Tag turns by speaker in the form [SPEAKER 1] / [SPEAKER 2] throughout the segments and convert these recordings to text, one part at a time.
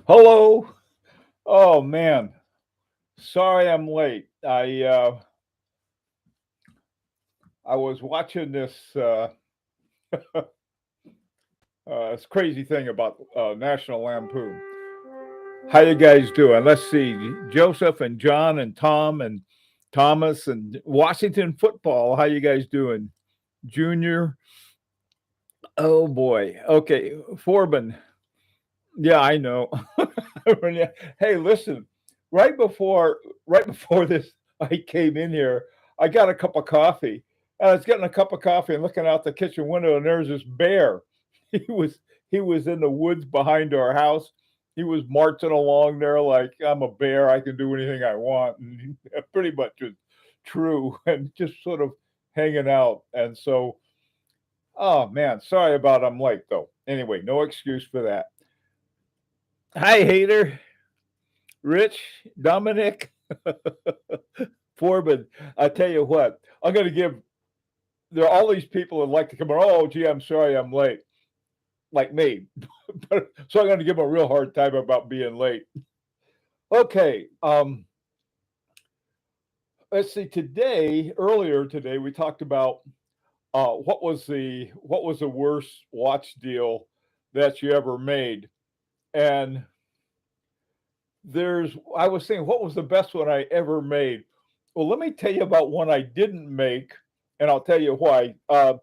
[SPEAKER 1] Hello. Oh man, sorry I'm late. I was watching this crazy thing about National Lampoon. How you guys doing? Let's see, Joseph and John and Tom and Thomas and Washington football. How you guys doing? Junior. Oh boy. Okay, Forbin. Yeah, I know. Hey, listen. Right before, right before this, I came in here. I got a cup of coffee, and I was getting a cup of coffee and looking out the kitchen window, and there's this bear. He was he was in the woods behind our house. He was marching along there like I'm a bear. I can do anything I want, and pretty much was true, and just sort of hanging out. And so, oh man, sorry about I'm late though. Anyway, no excuse for that. Hi, hater. Rich, Dominic, Forbin. I tell you what, I'm going to give. There are all these people that like to come on. Oh, gee, I'm sorry, I'm late, like me. But so I'm going to give them a real hard time about being late. Okay, let's see. Earlier today, we talked about what was the worst watch deal that you ever made, and I was saying, what was the best one I ever made? Well, let me tell you about one I didn't make, and I'll tell you why. I,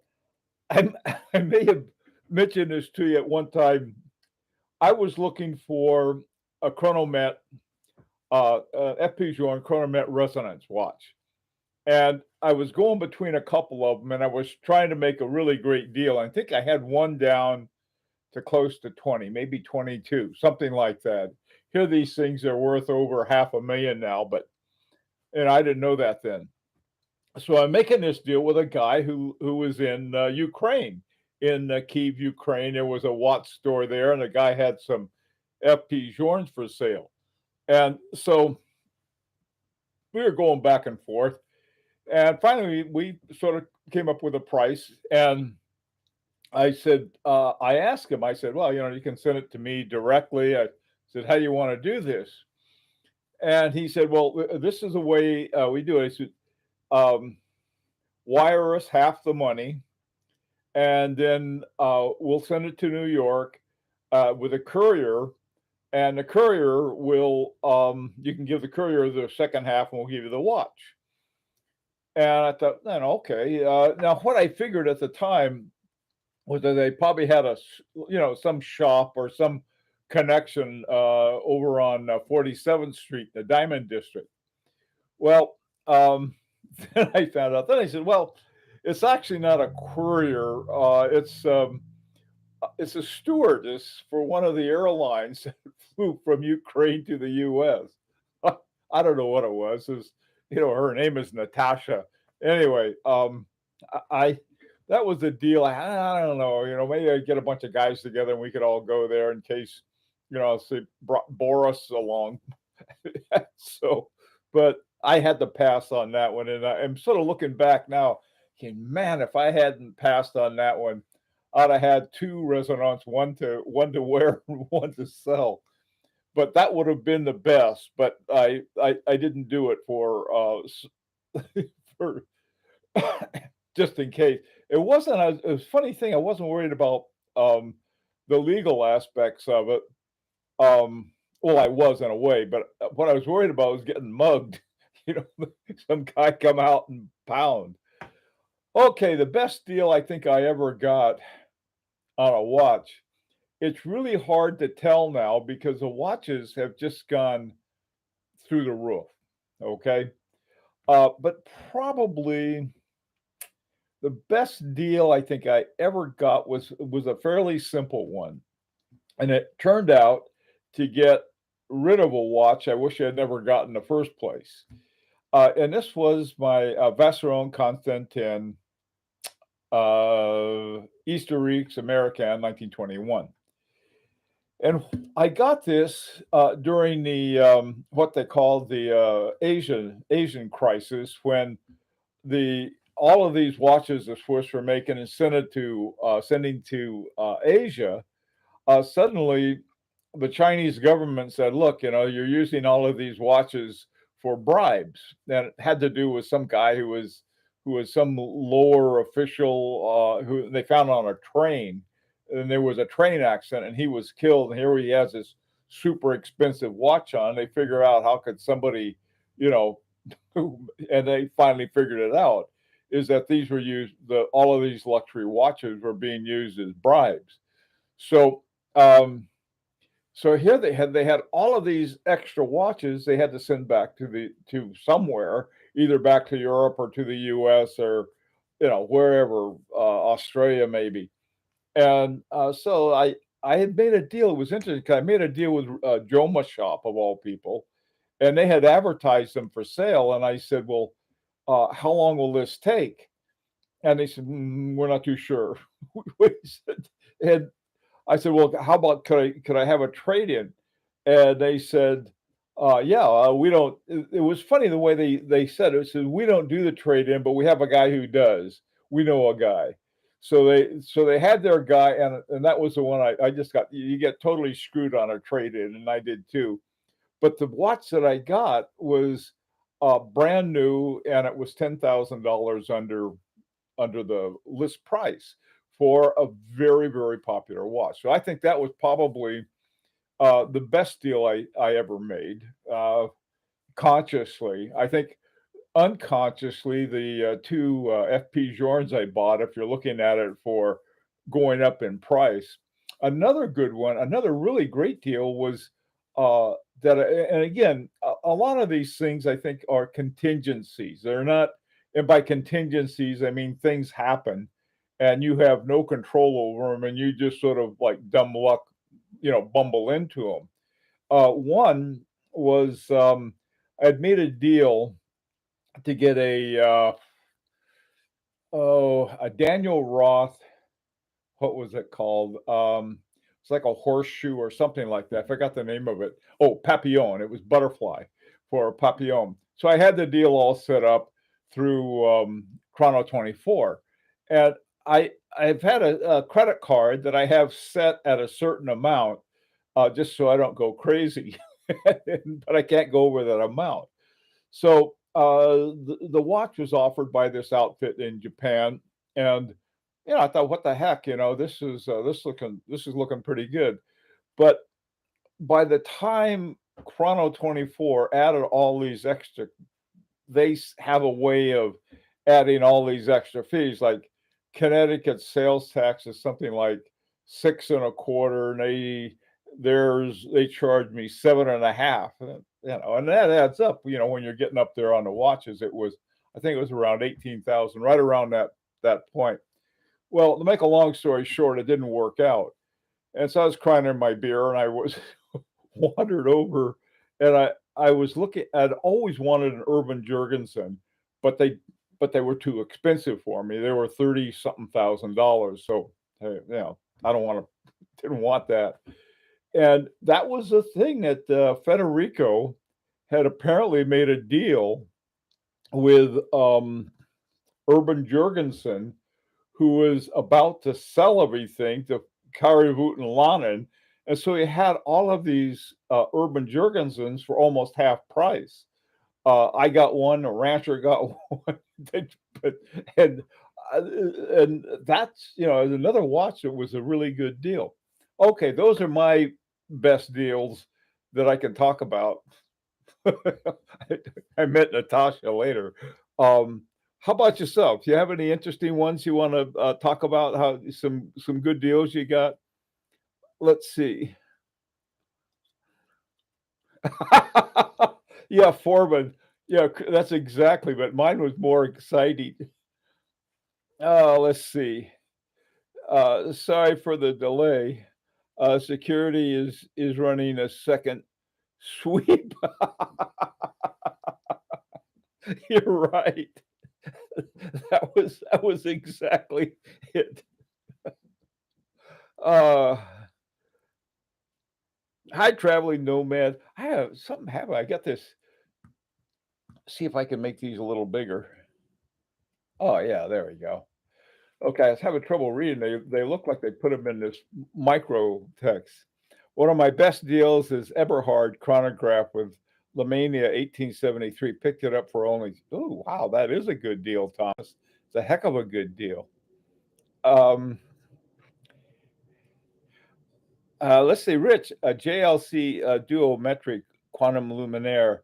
[SPEAKER 1] I may have mentioned this to you at one time. I was looking for a Chronomet, FP Journe Chronomet Resonance watch, and I was going between a couple of them, and I was trying to make a really great deal. I think I had one down to close to 20, maybe 22, something like that. Here, these things are worth over half a million now, but and I didn't know that then. So I'm making this deal with a guy who was in Ukraine, in Kiev, Ukraine. There was a watch store there, and the guy had some FP Journes for sale. And so we were going back and forth, and finally we sort of came up with a price. And I asked him, I said, well, you can send it to me directly. I said, how do you want to do this? And he said, well, this is the way we do it. I said, um, wire us half the money, and then we'll send it to New York with a courier, and the courier will, you can give the courier the second half, and we'll give you the watch. And I thought, then okay. Now, what I figured at the time was that they probably had some shop or some connection over on 47th Street, the Diamond District. Well, then I found out. Then I said, well, it's actually not a courier. It's a stewardess for one of the airlines that flew from Ukraine to the U.S. I don't know what it was. Her name is Natasha. Anyway, I that was the deal. I don't know. Maybe I'd get a bunch of guys together and we could all go there in case, say Boris along. So, but I had to pass on that one, and I'm sort of looking back now. Man, if I hadn't passed on that one, I'd have had two resonance, one to wear and one to sell. But that would have been the best. But I didn't do it for just in case. It wasn't. It was a funny thing. I wasn't worried about the legal aspects of it. Well, I was in a way, but what I was worried about was getting mugged. You know, some guy come out and pound. Okay, the best deal I think I ever got on a watch. It's really hard to tell now because the watches have just gone through the roof. Okay, but probably the best deal I think I ever got was a fairly simple one, and it turned out to get rid of a watch I wish I had never got in the first place. And this was my Vacheron Constantin Historiques Americain 1921. And I got this during the what they called the Asian crisis, when the all of these watches the Swiss were making and sending to Asia. Suddenly, the Chinese government said, "Look, you're using all of these watches for bribes." And it had to do with some guy who was some lower official who they found on a train, and there was a train accident, and he was killed. And here he has this super expensive watch on. They figure out how could somebody, you know, and they finally figured it out is that these were used. All of these luxury watches were being used as bribes. So. So here they had all of these extra watches they had to send back to somewhere, either back to Europe or to the U.S. or wherever, Australia maybe. And so I had made a deal. It was interesting 'cause I made a deal with Joma Shop of all people, and they had advertised them for sale. And I said, "Well, how long will this take?" And they said, "We're not too sure." We said, and I said, "Well, how about could I have a trade-in?" And they said, "Yeah, we don't." It was funny the way they said it. It said, "We don't do the trade-in, but we have a guy who does. We know a guy." So they had their guy, and that was the one I just got. You get totally screwed on a trade-in, and I did too. But the watch that I got was brand new, and it was $10,000 under the list price for a very, very popular watch. So I think that was probably the best deal I ever made, consciously. I think unconsciously, the two FP Journes I bought, if you're looking at it for going up in price, another good one, another really great deal was and again, a lot of these things I think are contingencies. They're not, and by contingencies, I mean things happen and you have no control over them and you just sort of like dumb luck, bumble into them. One was I'd made a deal to get a Daniel Roth. What was it called? It's like a horseshoe or something like that. I forgot the name of it. Oh, Papillon. It was butterfly for a Papillon. So I had the deal all set up through Chrono 24, and I've had a credit card that I have set at a certain amount, just so I don't go crazy, but I can't go over that amount. So the watch was offered by this outfit in Japan, and I thought, what the heck, this is looking pretty good. But by the time Chrono 24 added all these extra, have a way of adding all these extra fees. Like Connecticut sales tax is something like six and a quarter, and they charge me seven and a half. And that adds up. When you're getting up there on the watches, I think it was around 18,000, right around that point. Well, to make a long story short, it didn't work out. And so I was crying in my beer, and I was wandered over, and I was looking. I'd always wanted an Urban Jurgensen, but they were too expensive for me. They were 30 something $1,000. So hey, I don't want to, didn't want that. And that was the thing that Federico had apparently made a deal with Urban Jurgensen, who was about to sell everything to Kari and Lanin. And so he had all of these Urban Jurgensens for almost half price. I got one, a rancher got one, but and uh, and that's another watch that was a really good deal. Okay, those are my best deals that I can talk about. I met Natasha later. How about yourself? Do you have any interesting ones you want to talk about? How some good deals you got? Let's see. Yeah, Foreman. Yeah, that's exactly. But mine was more exciting. Let's see. Sorry for the delay. Security is running a second sweep. You're right. That was exactly it. Uh, Hi, traveling nomad. I have something happen. I got this. See if I can make these a little bigger. Oh yeah, there we go. Okay, I was having trouble reading. They look like they put them in this micro text. One of my best deals is Eberhard chronograph with Lemania 1873. Picked it up for only, oh, wow, that is a good deal, Thomas. It's a heck of a good deal. Um, let's see, Rich, a JLC duometric quantum luminaire,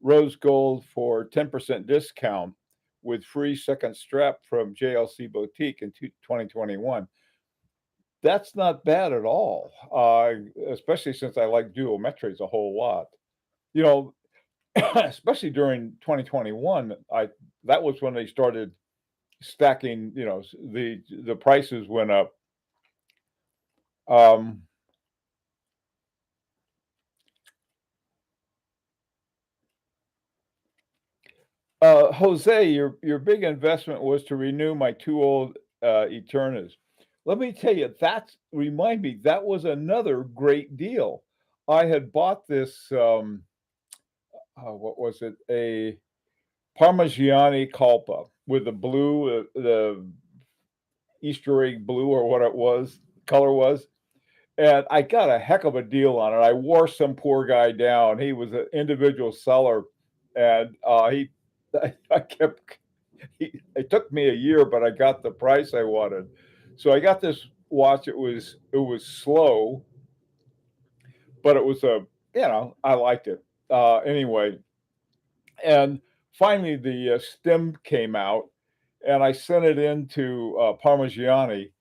[SPEAKER 1] rose gold for 10% discount with free second strap from JLC Boutique in 2021. That's not bad at all, especially since I like duometries a whole lot. You know, especially during 2021, that was when they started stacking. You know, the prices went up. Um, Jose, your big investment was to renew my two old Eternas. Let me tell you, remind me, that was another great deal. I had bought this. What was it? A Parmigiani Culpa with the blue, the Easter egg blue or what it was, color was. And I got a heck of a deal on it. I wore some poor guy down. He was an individual seller, and I kept. It took me a year, but I got the price I wanted. So I got this watch. It was slow, but it was I liked it. Anyway, and finally the stem came out, and I sent it into Parmigiani.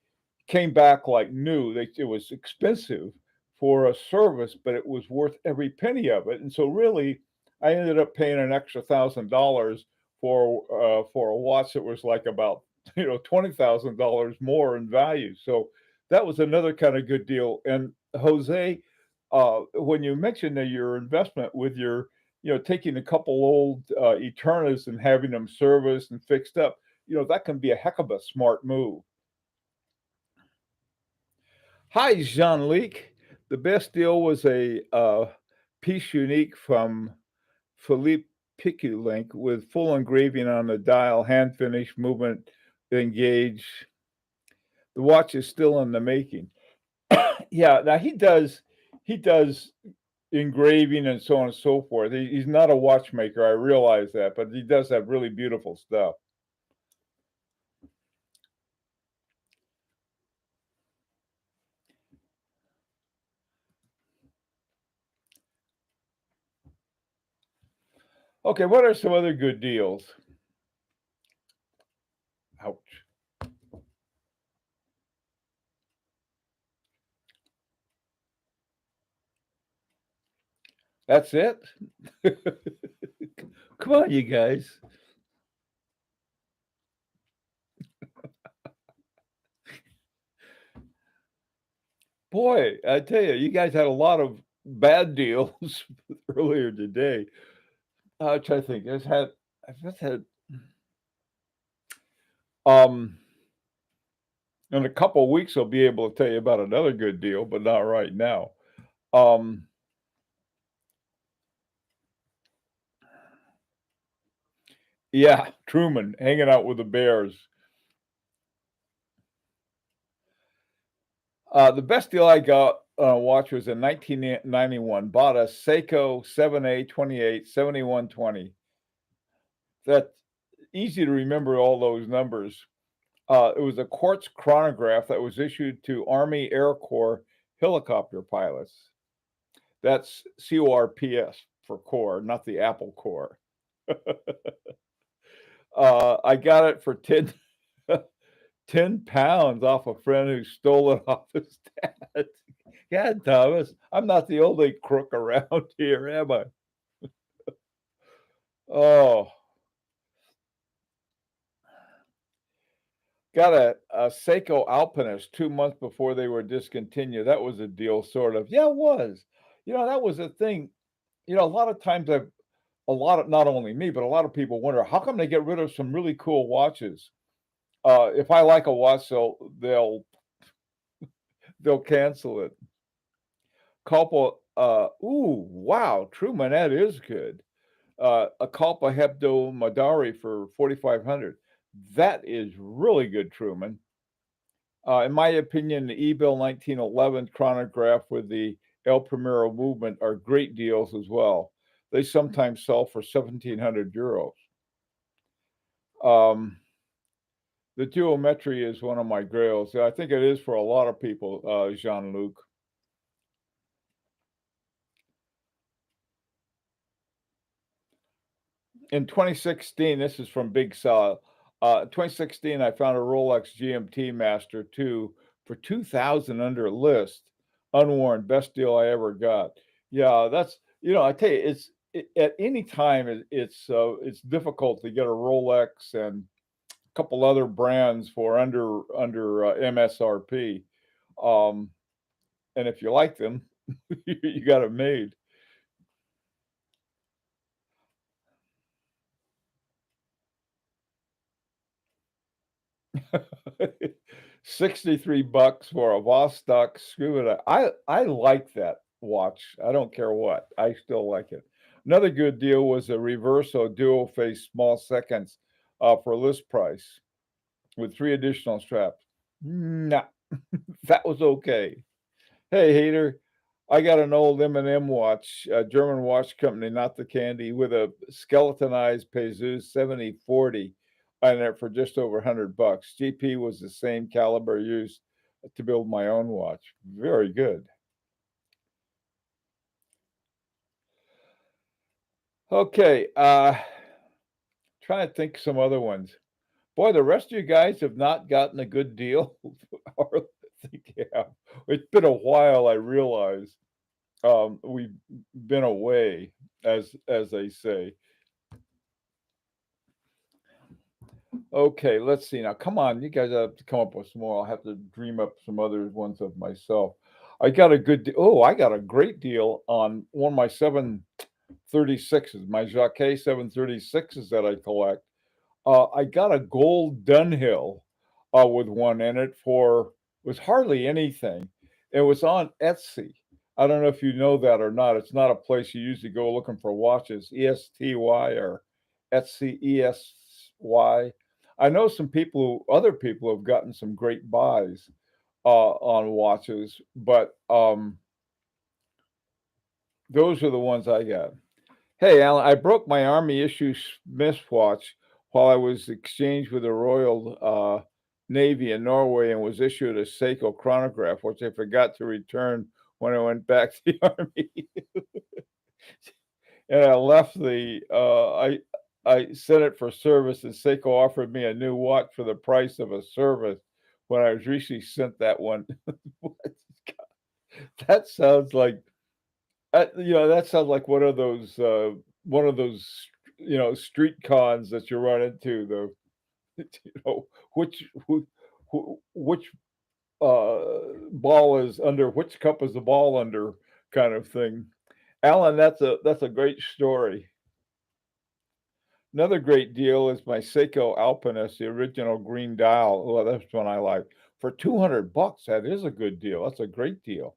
[SPEAKER 1] Came back like new. It was expensive for a service, but it was worth every penny of it. And so, really, I ended up paying an extra $1,000 for a watch that was like about $20,000 more in value. So that was another kind of good deal. And Jose, when you mentioned that your investment with your taking a couple old Eternas and having them serviced and fixed up, that can be a heck of a smart move. Hi, Jean-Luc. The best deal was a piece unique from Philippe Piculink with full engraving on the dial, hand finished, movement engaged. The watch is still in the making. Yeah, now he does engraving and so on and so forth. He's not a watchmaker, I realize that, but he does have really beautiful stuff. Okay, what are some other good deals? Ouch. That's it? Come on, you guys. Boy, I tell you, you guys had a lot of bad deals earlier today. I'm trying to think. I've just had um in a couple of weeks I'll be able to tell you about another good deal, but not right now. Um yeah, Truman hanging out with the Bears. The best deal I got on a watch was in 1991. Bought a Seiko 7A 28 7120. That's easy to remember all those numbers. It was a quartz chronograph that was issued to Army Air Corps helicopter pilots. That's CORPS for core, not the Apple Core. I got it for 10 pounds off a friend who stole it off his dad. Yeah, Thomas, I'm not the only crook around here, am I? Oh, got a Seiko Alpinist 2 months before they were discontinued. That was a deal, sort of. Yeah, it was. That was a thing. A lot of times a lot of not only me, but a lot of people wonder how come they get rid of some really cool watches. If I like a watch, they'll cancel it. Couple, ooh, wow, Truman, that is good. A Culpa Hebdo Madari for 4,500. That is really good, Truman. In my opinion, the Ebill 1911 chronograph with the El Primero movement are great deals as well. They sometimes sell for 1,700 euros. Um, the geometry is one of my grails. I think it is for a lot of people, Jean-Luc. In 2016, this is from Big Sal. 2016, I found a Rolex GMT Master 2 for 2,000 under list, unworn, best deal I ever got. Yeah, that's I tell you, at any time it's difficult to get a Rolex and a couple other brands for under MSRP. Um, and if you like them, you got it made. 63 bucks for a Vostok scuba. I like that watch. I don't care what. I still like it. Another good deal was a Reverso dual face small seconds for list price with 3 additional straps. Nah, that was okay. Hey, hater, I got an old M&M watch, a German watch company, not the candy, with a skeletonized Pezoux 7040 on it for just over $100. GP was the same caliber used to build my own watch. Very good. Okay, trying to think some other ones. Boy, the rest of you guys have not gotten a good deal. Or I think you have. It's been a while, I realize. We've been away, as they say. Okay, let's see now. Come on, you guys have to come up with some more. I'll have to dream up some other ones of myself. I got a I got a great deal on one of my 736s, my Jacquet 736s that I collect. I got a gold Dunhill with one in it for was hardly anything. It was on Etsy. I don't know if you know that or not. It's not a place you usually go looking for watches. ESTY or Etsy ESY. I know other people have gotten some great buys on watches, but those are the ones I got. Hey, Alan, I broke my Army issue Smith watch while I was exchanged with the Royal Navy in Norway and was issued a Seiko chronograph, which I forgot to return when I went back to the Army. And I left I sent it for service, and Seiko offered me a new watch for the price of a service when I was recently sent that one. That sounds like that sounds like one of those street cons that you run into. You know which ball is under which cup is the ball under kind of thing. Alan, that's a great story. Another great deal is my Seiko Alpinist, the original green dial. Well, that's one I like. For $200, that is a good deal. That's a great deal.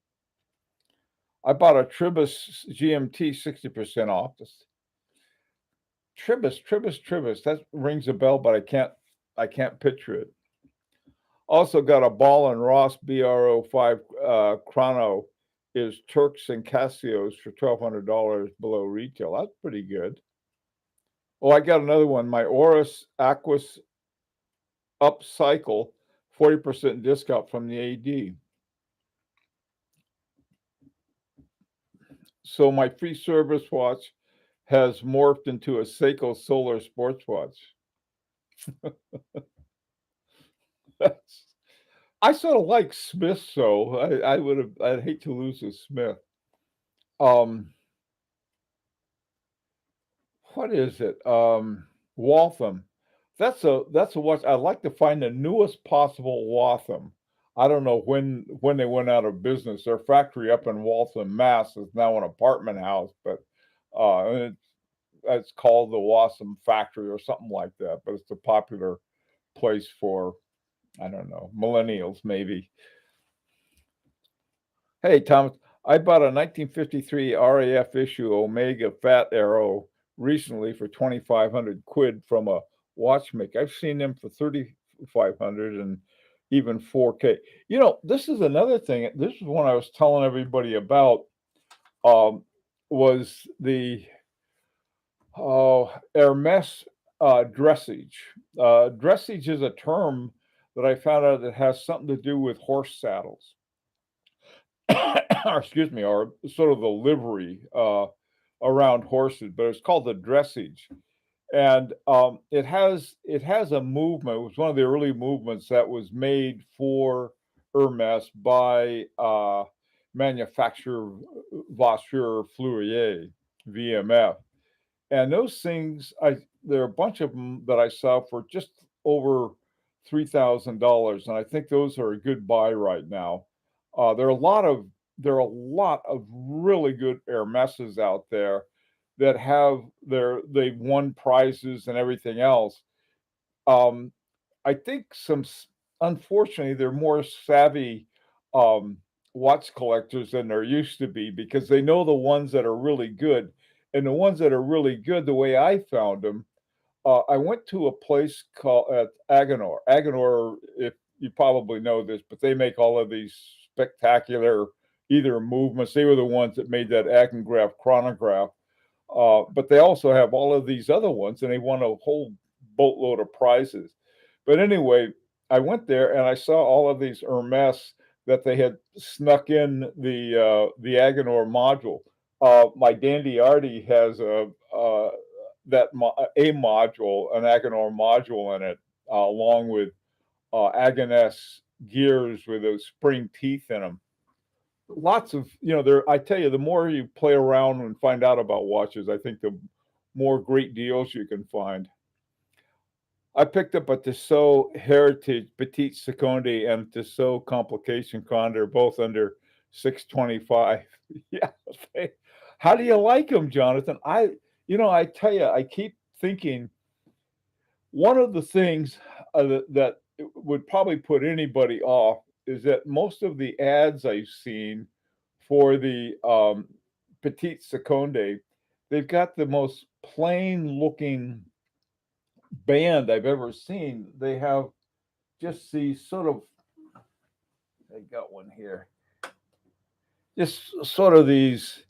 [SPEAKER 1] I bought a Tribus GMT 60% off. Tribus. That rings a bell, but I can't picture it. Also got a Ball and Ross BR05 Chrono is Turks and Casios for $1,200 below retail. That's pretty good. Oh, I got another one. My Oris Aquas Upcycle, 40% discount from the AD. So my free service watch has morphed into a Seiko Solar sports watch. I sort of like Smith, so I'd hate to lose a Smith. What is it? Waltham. That's a watch. I'd like to find the newest possible Waltham. I don't know when they went out of business. Their factory up in Waltham, Mass, is now an apartment house, but it's called the Waltham Factory or something like that. But it's a popular place for I don't know millennials maybe. Hey, Thomas, I bought a 1953 RAF issue Omega Fat Arrow recently for 2,500 quid from a watchmaker. I've seen them for 3,500 and even 4K. This is another thing. This is one I was telling everybody about. um, was the Hermes dressage. Dressage is a term that I found out that has something to do with horse saddles, or excuse me, or sort of the livery around horses, but it's called the dressage. And it has a movement. It was one of the early movements that was made for Hermes by manufacturer Vacheron Fleurier, VMF. And those things, there are a bunch of them that I saw for just over $3,000, and I think those are a good buy right now. There are a lot of really good Hermeses out there that they've won prizes and everything else. Um, I think unfortunately, they're more savvy um, watch collectors than there used to be because they know the ones that are really good, and the ones that are really good, the way I found them, I went to a place called at Agenor. Agenor, if you probably know this, but they make all of these spectacular either movements. They were the ones that made that Agengraph chronograph, but they also have all of these other ones, and they won a whole boatload of prizes. But anyway, I went there and I saw all of these Hermes that they had snuck in the Agenor module. My Dandy Artie has a module, an Agenor module in it, along with Agoness gears with those spring teeth in them. Lots of there. I tell you, the more you play around and find out about watches, I think the more great deals you can find. I picked up a Tissot Heritage Petite Seconde and Tissot Complication Condor, both under 625. Yeah. How do you like them, Jonathan? I tell you, I keep thinking one of the things that would probably put anybody off is that most of the ads I've seen for the Petite Seconde, they've got the most plain looking band I've ever seen. They have just these sort of, I got one here, just sort of these,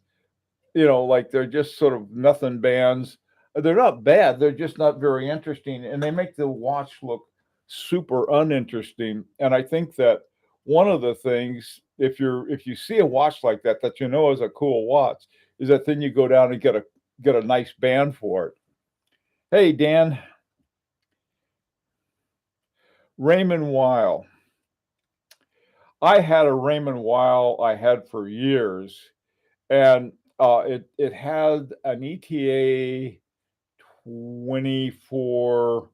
[SPEAKER 1] like they're just sort of nothing bands. They're not bad, they're just not very interesting. And they make the watch look super uninteresting. And I think that one of the things, if you see a watch like that you know is a cool watch, is that then you go down and get a nice band for it. Hey, Dan. Raymond Weil. I had a Raymond Weil I had for years, and it had an ETA 24,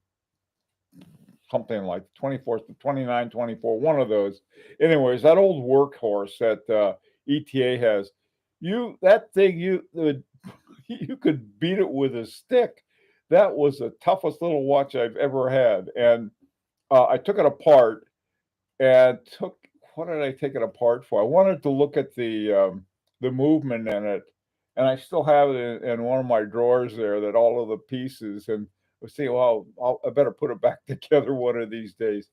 [SPEAKER 1] something like 24 to 29, 24, one of those. Anyways, that old workhorse that ETA has, that thing you could beat it with a stick. That was the toughest little watch I've ever had, and I took it apart and took what did I take it apart for? I wanted to look at the movement in it, and I still have it in one of my drawers there. That all of the pieces, and I see, well, I better put it back together one of these days.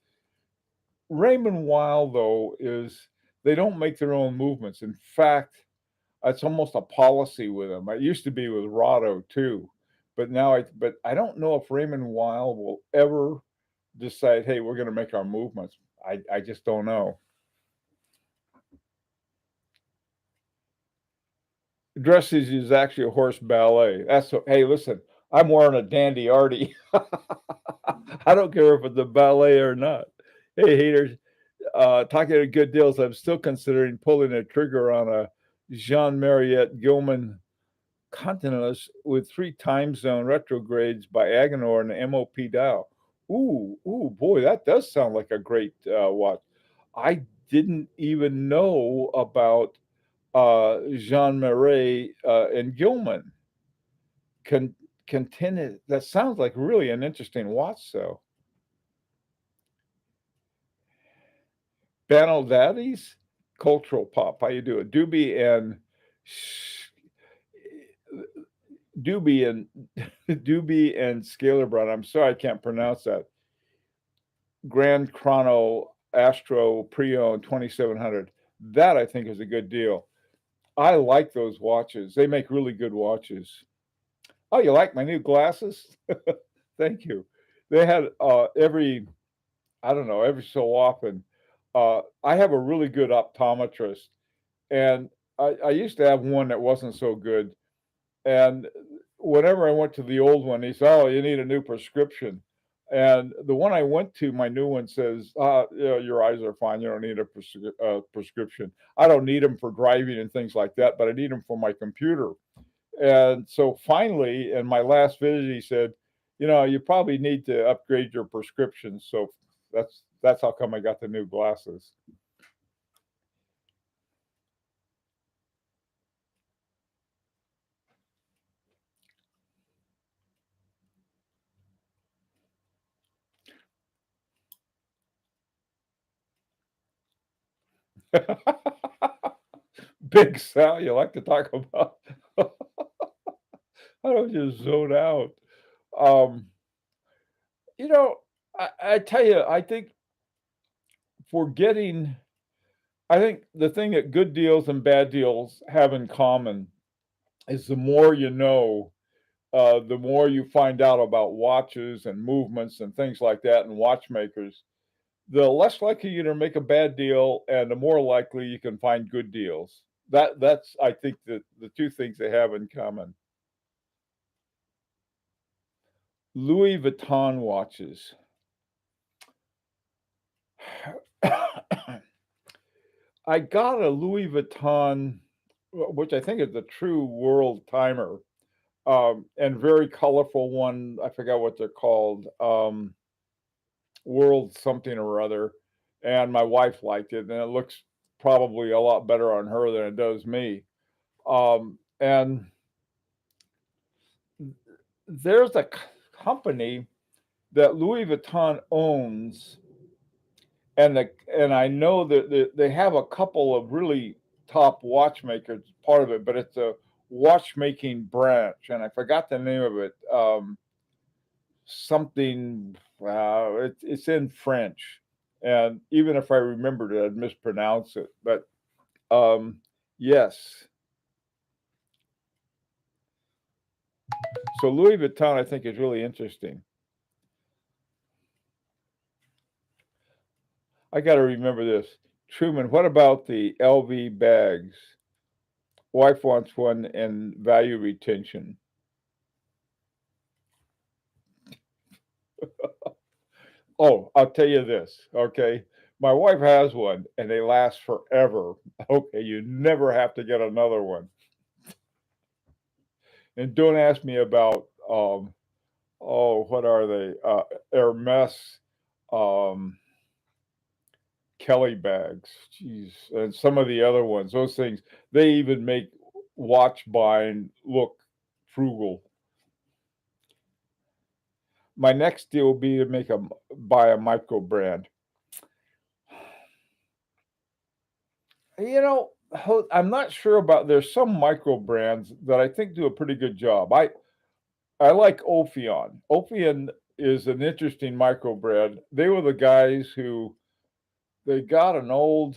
[SPEAKER 1] Raymond Weil, though, is they don't make their own movements. In fact, it's almost a policy with them. It used to be with Rado too, but but I don't know if Raymond Weil will ever decide, hey, we're going to make our movements. I just don't know. Dressage is actually a horse ballet. Hey, listen, I'm wearing a Dandy Artie. I don't care if it's a ballet or not. Hey, haters, talking to good deals, I'm still considering pulling the trigger on a Jean Mariette Gilman Continentalist with 3 time zone retrogrades by Agenor and the MOP dial. Ooh, boy, that does sound like a great watch. I didn't even know about Jean Marais and Gilman. Continue. That sounds like really an interesting watch, though. Banaldaddy's Cultural Pop. How you doing? Doobie and Doobie and Scalar Brown. I'm sorry I can't pronounce that. Grand Chrono Astro Pre-owned 2700. That I think is a good deal. I like those watches. They make really good watches. Oh, you like my new glasses? Thank you. They had every, I don't know, every so often. I have a really good optometrist, and I used to have one that wasn't so good. And whenever I went to the old one, he said, "Oh, you need a new prescription." And the one I went to, my new one says, "Your eyes are fine. You don't need a prescription. I don't need them for driving and things like that, but I need them for my computer." And so finally, in my last visit, he said, "You probably need to upgrade your prescription." So that's how come I got the new glasses. Big Sal, you like to talk about? I don't just zone out. Um, you know, I tell you, for getting, I think the thing that good deals and bad deals have in common is the more you know, the more you find out about watches and movements and things like that and watchmakers, the less likely you're to make a bad deal and the more likely you can find good deals. That's I think the two things they have in common. Louis Vuitton watches. I got a Louis Vuitton, which I think is the true world timer, and very colorful one. I forgot what they're called, world something or other. And my wife liked it, and it looks probably a lot better on her than it does me. And there's a company that Louis Vuitton owns, and I know that they have a couple of really top watchmakers part of it, but it's a watchmaking branch, and I forgot the name of it. Something. It's in French, and even if I remembered it, I'd mispronounce it. But yes, so Louis Vuitton, I think, is really interesting. I got to remember this. Truman, what about the LV bags? Wife wants one and value retention. Oh, I'll tell you this, okay? My wife has one and they last forever. Okay, you never have to get another one. And don't ask me about oh, what are they? Hermes um Kelly bags. Jeez. And some of the other ones, those things, they even make watch buying look frugal. My next deal will be to buy a micro brand. You know, I'm not sure about. There's some micro brands that I think do a pretty good job. I like Ophion. Ophion is an interesting micro brand. They were the guys who they got an old.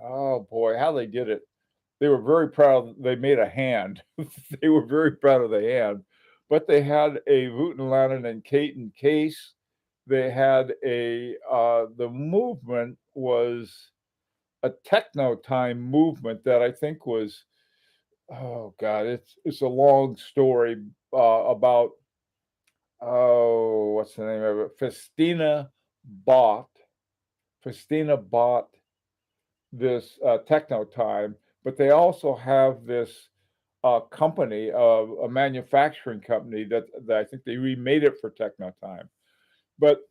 [SPEAKER 1] Oh boy, how they did it! They were very proud. They made a hand. They were very proud of the hand, but they had a Voutilanen and Caton case. They had the movement was a techno time movement that I think was, oh god, it's a long story about, oh, what's the name of it? Bought Festina bought this techno time, but they also have this company, a manufacturing company that I think they remade it for techno time. But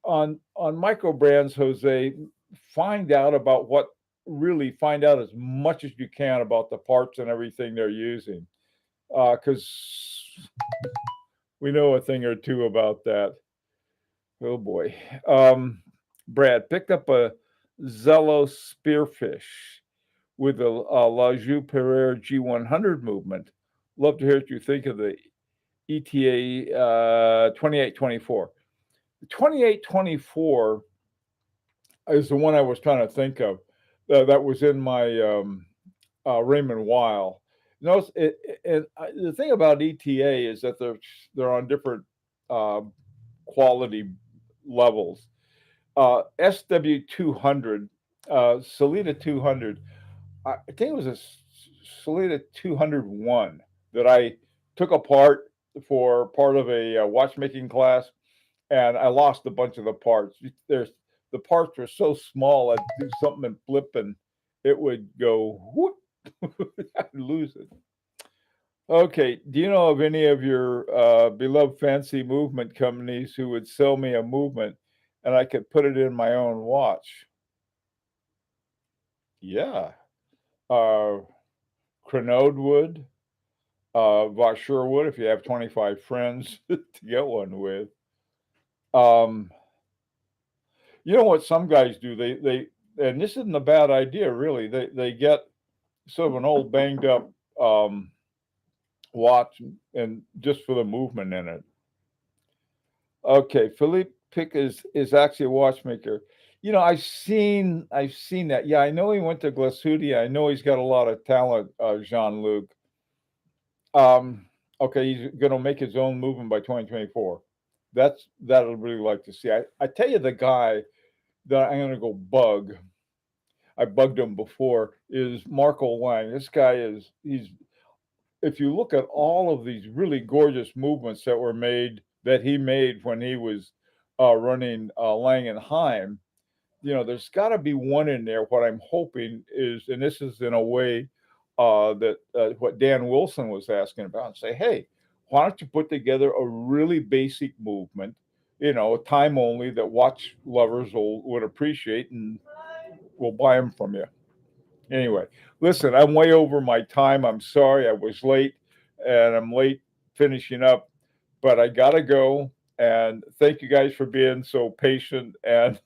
[SPEAKER 1] on micro brands, Jose, find out as much as you can about the parts and everything they're using, because we know a thing or two about that. Oh boy. Brad picked up a Zello Spearfish with a La Joux Pereire G100 movement. Love to hear what you think of the ETA 2824. The 2824 is the one I was trying to think of. That was in my Raymond Weil. Notice the thing about ETA is that they're on different uh, quality levels. SW 200, Salida 200. I think it was a Salida 201 that I took apart for part of a watchmaking class, and I lost a bunch of the parts. There's the parts were so small, I'd do something and flip, and it would go whoop. I'd lose it. Okay, do you know of any of your beloved fancy movement companies who would sell me a movement and I could put it in my own watch? Yeah. Uh, Crenode would, Vacheron would, if you have 25 friends to get one with. Um, you know what some guys do? And this isn't a bad idea, really. They get sort of an old banged up um, watch and just for the movement in it. Okay, Philippe Pick is actually a watchmaker. You know, I've seen that. Yeah, I know he went to Glasudia. I know he's got a lot of talent, Jean Luc. Um, okay, he's going to make his own movement by 2024. That'll really like to see. I tell you, the guy that I'm going to go bug. I bugged him before. Is Marco Wang. This guy is he's. If you look at all of these really gorgeous movements that were made that he made when he was running Lang and Heim, you know, there's got to be one in there. What I'm hoping is, and this is in a way that what Dan Wilson was asking about, and say, hey, why don't you put together a really basic movement, you know, time only that watch lovers would appreciate, and we'll buy them from you. Anyway, listen, I'm way over my time. I'm sorry I was late, and I'm late finishing up, but I gotta go. And thank you guys for being so patient. And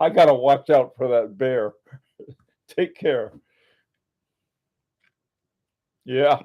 [SPEAKER 1] I gotta watch out for that bear. Take care. Yeah.